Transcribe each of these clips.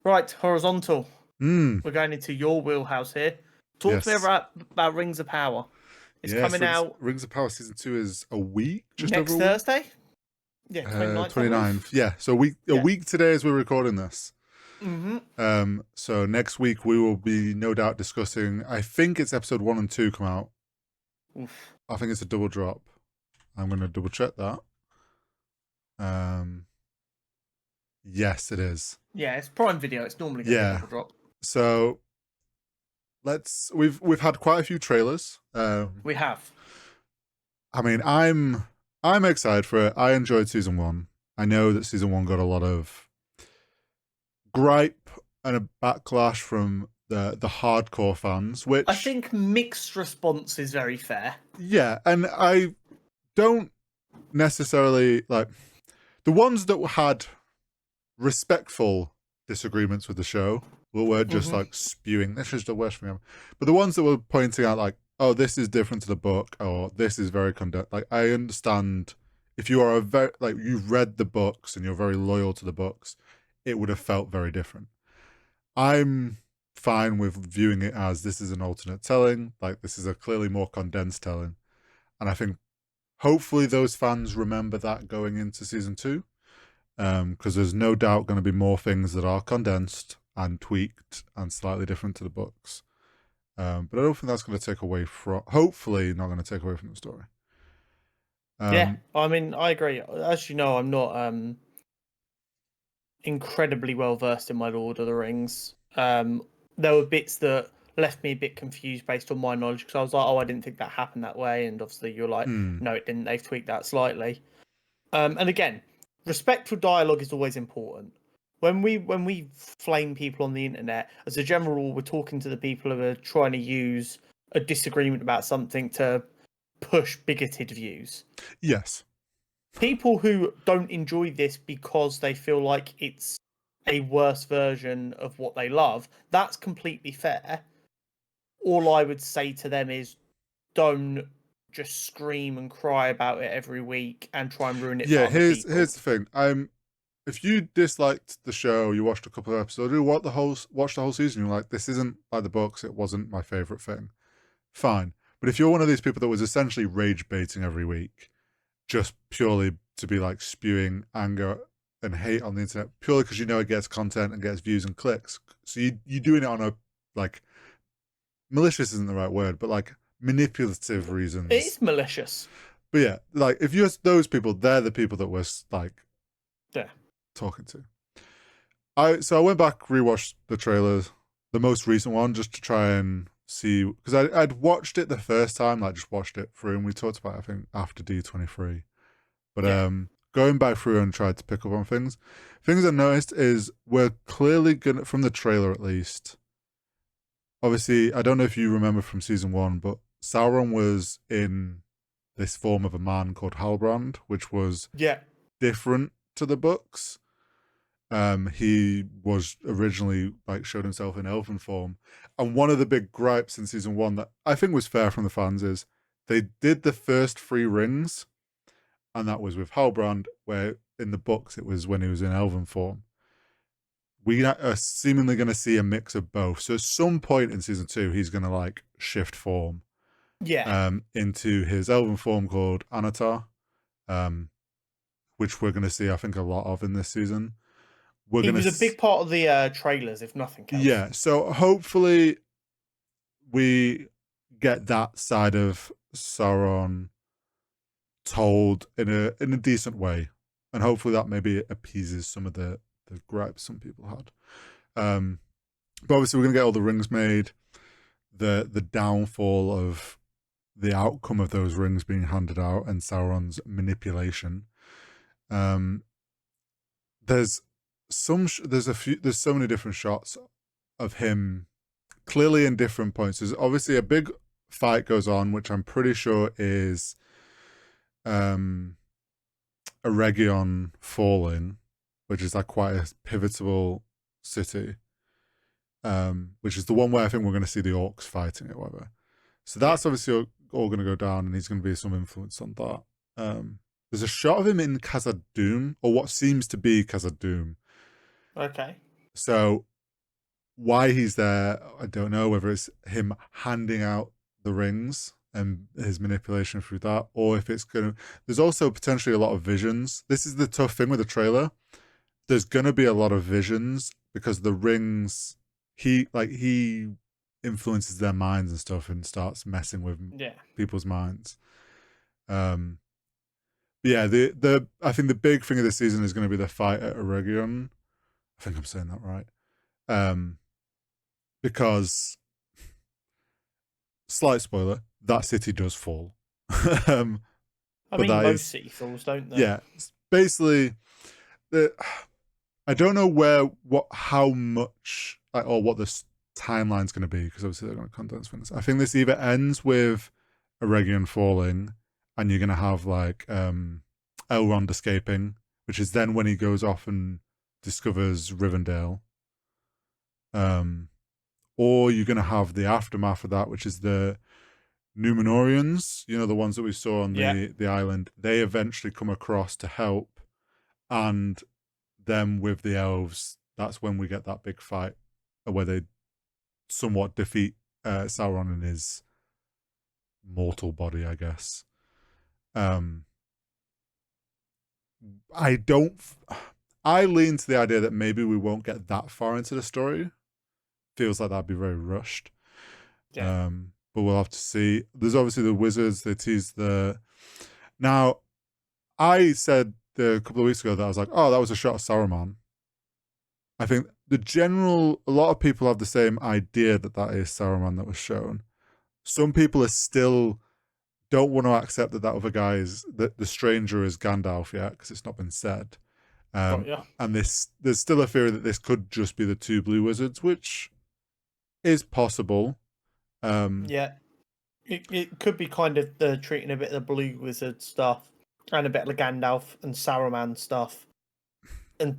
Right, horizontal. Mm, We're going into your wheelhouse here. Talk to me yes. about Rings of Power. It's Yes, coming out Rings of Power Season 2 is a week, just over next a week. Thursday. Yeah, 29th, I believe. 29th. Yeah, so a Yeah. week today as we're recording this. Mm-hmm. So next week we will be no doubt discussing, I think it's episode 1 and 2 come out. Oof. I think it's a double drop. I'm going to double check that. Yes, it is. Yeah, it's Prime Video. It's normally going to be a Yeah. double drop. So we've had quite a few trailers. We have. I mean, I'm excited for it. I enjoyed season 1. I know that season 1 got a lot of gripe and a backlash from the hardcore fans, which I think mixed response is very fair. yeah, and I don't necessarily like the ones that had respectful disagreements with the show were just like spewing this is the worst thing ever. But the ones that were pointing out like, oh, this is different to the book, or this is very like I understand if you are a very like you've read the books and you're very loyal to the books, it would have felt very different. I'm fine with viewing it as this is an alternate telling, like this is a clearly more condensed telling. And I think hopefully those fans remember that going into season 2. Because there's no doubt going to be more things that are condensed and tweaked and slightly different to the books. But I don't think that's going to take away from, hopefully not going to take away from the story. Yeah, I mean, I agree. As you know, I'm not incredibly well versed in my Lord of the Rings. There were bits that left me a bit confused based on my knowledge because I was like, oh, I didn't think that happened that way, and obviously you're like, no, it didn't. They've tweaked that slightly. And again, respectful dialogue is always important. When we flame people on the internet, as a general rule, we're talking to the people who are trying to use a disagreement about something to push bigoted views. Yes. People who don't enjoy this because they feel like it's a worse version of what they love, that's completely fair. All I would say to them is don't just scream and cry about it every week and try and ruin it for Yeah, other here's people. the thing. If you disliked the show, you watched a couple of episodes, you watch the whole season, you're like, this isn't like the books, it wasn't my favorite thing. Fine. But if you're one of these people that was essentially rage baiting every week, just purely to be like spewing anger and hate on the internet, purely because you know it gets content and gets views and clicks. So you're doing it on a like malicious isn't the right word, but like manipulative reasons. It's malicious. But yeah, like if you're those people, they're the people that we're like talking to. I went back, rewatched the trailers, the most recent one, just to try and see because I'd watched it the first time, like just watched it through, and we talked about it, I think after D23. But going back through and tried to pick up on things I noticed is we're clearly gonna, from the trailer at least. Obviously, I don't know if you remember from season 1, but Sauron was in this form of a man called Halbrand, which was different to the books. He was originally like showed himself in elven form, and one of the big gripes in season 1 that I think was fair from the fans is they did the first 3 rings, and that was with Halbrand, where in the books it was when he was in elven form. We are seemingly going to see a mix of both. So at some point in season 2, he's going to like shift form, into his elven form called Anatar, which we're going to see, I think, a lot of in this season. He was a big part of the trailers, if nothing else. Yeah, so hopefully we get that side of Sauron told in a decent way, and hopefully that maybe appeases some of the gripes some people had. But obviously we're gonna get all the rings made, the downfall of the outcome of those rings being handed out, and Sauron's manipulation. There's there's so many different shots of him clearly in different points. There's obviously a big fight goes on, which I'm pretty sure is Eregion falling, which is like quite a pivotal city, which is the one where I think we're going to see the orcs fighting it, whatever. So that's obviously all going to go down, and he's going to be some influence on that. There's a shot of him in Khazad-dûm, or what seems to be Khazad-dûm. Okay. So Why he's there, I don't know. Whether it's him handing out the rings and his manipulation through that, or if it's gonna. There's also potentially a lot of visions. This is the tough thing with the trailer. There's gonna be a lot of visions because the rings. He influences their minds and stuff and starts messing with people's minds. Yeah, the I think the big thing of this season is going to be the fight at Eregion. I think I'm saying that right. Because slight spoiler, that city does fall. I mean, most city falls, don't they? Yeah, basically, I don't know how much, or what the timeline's going to be, because obviously they're going to condense things. I think this either ends with Eregion falling, and you're going to have like Elrond escaping, which is then when he goes off and discovers Rivendell. Or you're going to have the aftermath of that, which is the Numenorians, the ones that we saw on the island. They eventually come across to help, and them with the elves. That's when we get that big fight where they somewhat defeat Sauron in his mortal body, I guess. I lean to the idea that maybe we won't get that far into the story. Feels like that'd be very rushed. Yeah. But we'll have to see. There's obviously the wizards. They tease Now, I said a couple of weeks ago that I was like, oh, that was a shot of Saruman. I think a lot of people have the same idea that is Saruman that was shown. Some people don't want to accept that other guy that the stranger is Gandalf yet, because it's not been said. And there's still a theory that this could just be the two blue wizards, which is possible. It could be kind of treating a bit of the blue wizard stuff and a bit of the Gandalf and Saruman stuff and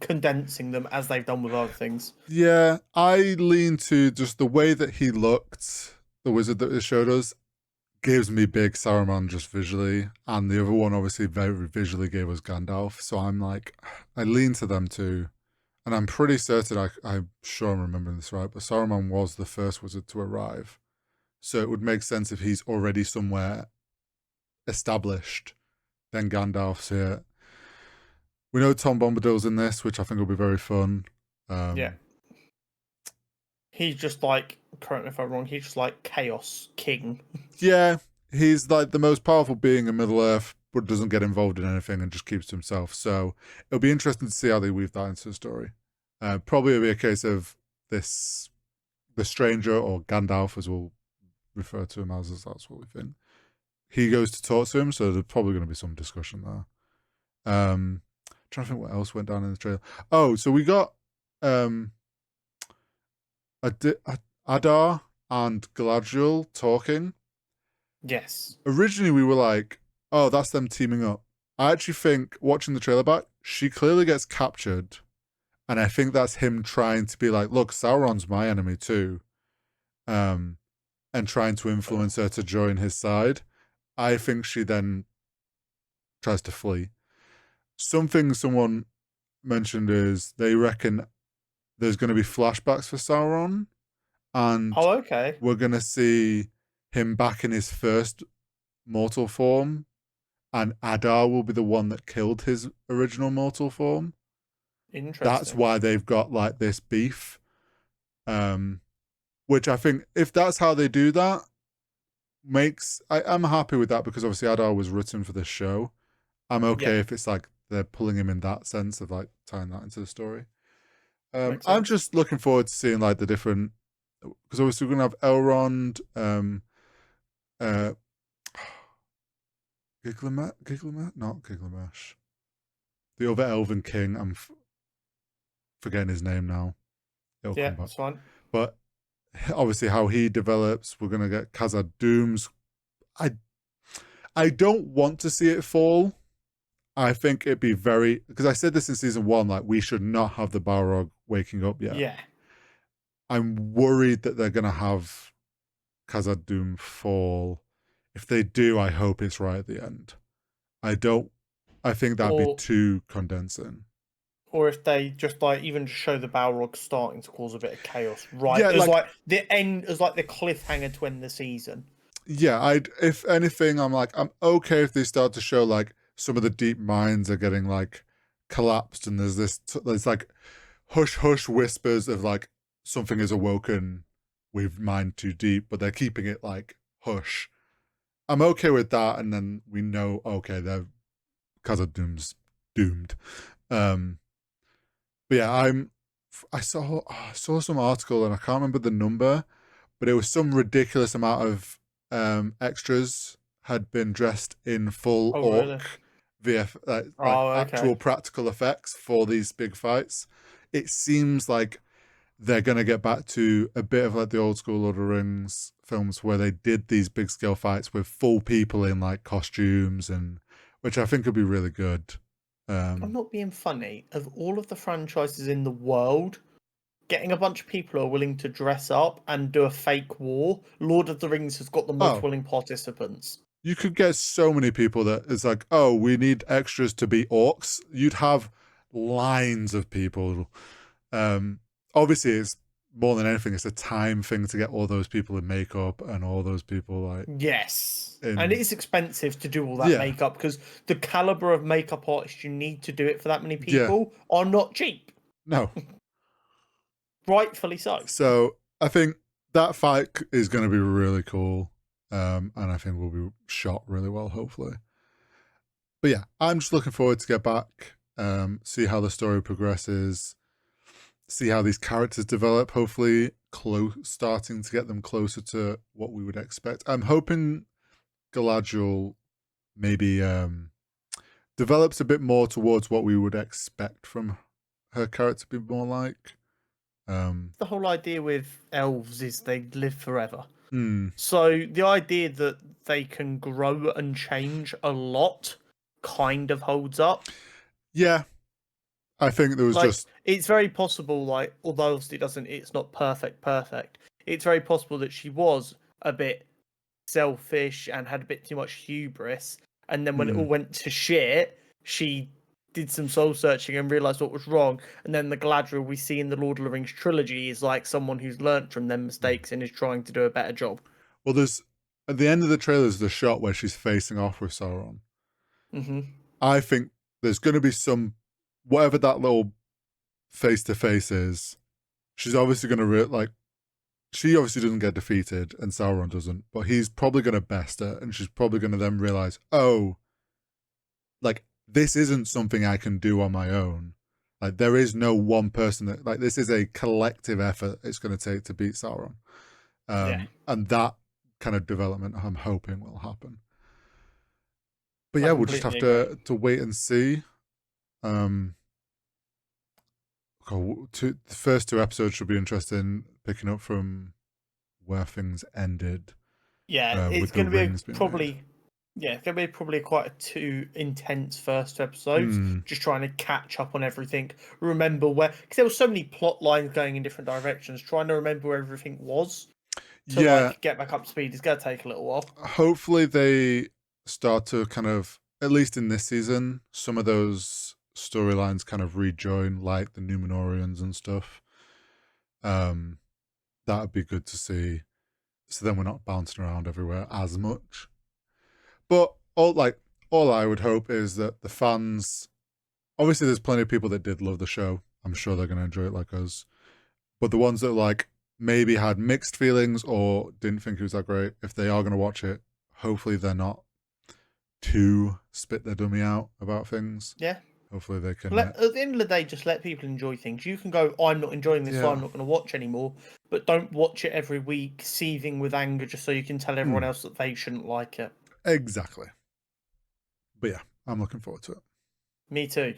condensing them as they've done with other things. Yeah, I lean to just the way that he looked, the wizard that it showed us, gives me big Saruman just visually, and the other one obviously very visually gave us Gandalf, so I'm like, I lean to them too. And I'm pretty certain, I'm sure I'm remembering this right, but Saruman was the first wizard to arrive. So it would make sense if he's already somewhere established, then Gandalf's here. We know Tom Bombadil's in this, which I think will be very fun. He's just like, correct me if I'm wrong, he's just like Chaos King. Yeah, he's like the most powerful being in Middle-earth, but doesn't get involved in anything and just keeps to himself. So it'll be interesting to see how they weave that into the story. Probably it'll be a case of the stranger, or Gandalf as we'll refer to him as that's what we think. He goes to talk to him, so there's probably going to be some discussion there. Trying to think what else went down in the trailer. Oh, so we got Adar and Galadriel talking. Yes. Originally, we were like, oh, that's them teaming up. I actually think, watching the trailer back, she clearly gets captured. And I think that's him trying to be like, look, Sauron's my enemy too. And trying to influence her to join his side. I think she then tries to flee. Something someone mentioned is they reckon there's going to be flashbacks for Sauron. And we're going to see him back in his first mortal form. And Adar will be the one that killed his original mortal form. Interesting. That's why they've got like this beef. Which I think, if that's how they do that, I'm happy with that, because obviously Adar was written for this show. I'm okay if it's like they're pulling him in that sense of like tying that into the story. I'm just looking forward to seeing like the different, because obviously we're gonna have Elrond, Gilgamesh, not Gilgamesh, the other Elven king. I'm forgetting his name now. It'll come back. That's fine. But obviously how he develops, we're gonna get Khazad-dûm's. I don't want to see it fall. I think it'd be because I said this in season 1, like we should not have the Balrog waking up yet. Yeah. I'm worried that they're gonna have Khazad-dûm fall. If they do, I hope it's right at the end. I think that'd be too condensing. or if they just like even just show the Balrog starting to cause a bit of chaos, right? Yeah, As like the end, as like the cliffhanger to end the season. Yeah, if anything, I'm okay if they start to show like some of the deep mines are getting like collapsed, and there's like hush hush whispers of like something is awoken, we've mined too deep, but they're keeping it like hush. I'm okay with that, and then we know okay they're Khazad-dûm's doomed. But yeah, I saw some article and I can't remember the number, but it was some ridiculous amount of extras had been dressed in full Oh, orc really? VF like Oh, okay. actual practical effects for these big fights. It seems like they're gonna get back to a bit of like the old school Lord of the Rings films where they did these big scale fights with full people in like costumes, and which I think would be really good. I'm not being funny. Of all of the franchises in the world, getting a bunch of people who are willing to dress up and do a fake war, Lord of the Rings has got the most Oh, willing participants. you could get so many people that it's like, oh, we need extras to be orcs. You'd have lines of people. Obviously, it's more than anything, it's a time thing to get all those people in makeup and all those people like Yes. And it in. is expensive to do all that Yeah, makeup because the caliber of makeup artists you need to do it for that many yeah, people are not cheap. no. Rightfully so. So I think that fight is going to be really cool, and I think will be shot really well, hopefully. But yeah, I'm just looking forward to get back, see how the story progresses, see how these characters develop. Hopefully, starting to get them closer to what we would expect. I'm hoping Galadriel maybe develops a bit more towards what we would expect from her character to be more like. The whole idea with elves is they live forever. Hmm. So the idea that they can grow and change a lot kind of holds up. Yeah, I think there was Like just it's very possible, like although obviously it's not perfect. It's very possible that she was a bit selfish and had a bit too much hubris, and then when it all went to shit, she did some soul searching and realized what was wrong. And then the Galadriel we see in the Lord of the Rings trilogy is like someone who's learnt from their mistakes and is trying to do a better job. well, there's at the end of the trailer is the shot where she's facing off with Sauron. Mm-hmm. I think there's going to be some whatever that little face to face is. She's obviously going to like. She obviously doesn't get defeated, and Sauron doesn't. But he's probably going to best her, and she's probably going to then realize, oh, like this isn't something I can do on my own. Like there is no one person that like this is a collective effort it's going to take to beat Sauron. Yeah, And that kind of development I'm hoping will happen. But I yeah, we'll just have completely agree. to wait and see. The first two episodes should be interesting, picking up from where things ended Yeah, it's with the going to be rings being made. probably yeah, it's going to be probably quite a too intense first two episodes. Just trying to catch up on everything. Remember where because there were so many plot lines going in different directions. Trying to remember where everything was to Yeah, like get back up to speed is going to take a little while. hopefully they start to kind of, at least in this season, some of those storylines kind of rejoin, like the Numenorians and stuff. That would be good to see. So then we're not bouncing around everywhere as much. But all I would hope is that the fans, obviously there's plenty of people that did love the show. I'm sure they're going to enjoy it like us. But the ones that like maybe had mixed feelings or didn't think it was that great, if they are going to watch it, hopefully they're not too spit their dummy out about things. Yeah. Hopefully they can. At the end of the day, just let people enjoy things. You can go, I'm not enjoying this, so I'm Yeah, not going to watch anymore. But don't watch it every week, seething with anger, just so you can tell everyone else that they shouldn't like it. exactly. But yeah, I'm looking forward to it. Me too.